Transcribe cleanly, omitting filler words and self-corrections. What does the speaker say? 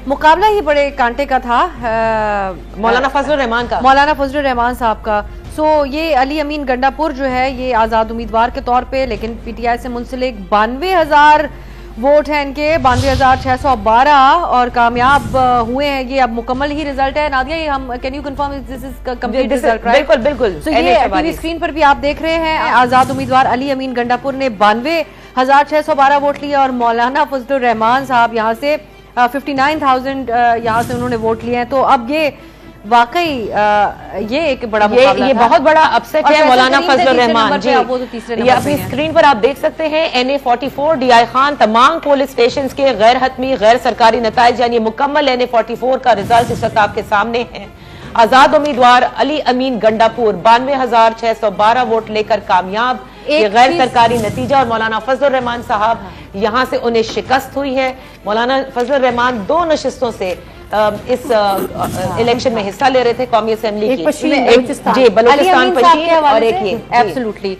मुकाबला ही बड़े कांटे का था मौलाना फजलुर रहमान साहब का। सो ये अली अमीन गंडापुर जो है ये आजाद उम्मीदवार के तौर पे, लेकिन पीटीआई से मुंसलिक 92,000 वोट हैं इनके, 92,612 और कामयाब हुए हैं। ये अब मुकम्मल ही रिजल्ट है। नादिया, ये हम can you confirm this is complete result, right? बिल्कुल। सो ये टीवी स्क्रीन पर भी आप देख रहे हैं, आजाद उम्मीदवार अली अमीन गंडापुर ने 92,612 वोट लिए और मौलाना फजलुर रहमान साहब यहाँ से 59,000 यहाँ से उन्होंने वोट लिए हैं। तो अब ये वाकई ये एक बड़ा मुकाबला ये बहुत बड़ा अपसेट है मौलाना फजलुर रहमान जी। वो तो तीसरे ये अपनी स्क्रीन पर आप देख सकते हैं NA44 DI खान तमाम पुलिस स्टेशन के गैर हतमी गैर सरकारी नताइज यानी मुकम्मल NA44 का रिजल्ट इस वक्त आपके सामने है। आजाद उम्मीदवार अली अमीन गंडापुर 92,612 वोट लेकर कामयाब, ये गैर सरकारी नतीजा। और मौलाना फजलुर रहमान साहब यहाँ से उन्हें शिकस्त हुई है। मौलाना फजलुर रहमान 2 नशिस्तों से इस इलेक्शन में हिस्सा ले रहे थे कौमी असेंबली की, जी बलूचिस्तान पश्चिम और एक ये एब्सोल्युटली।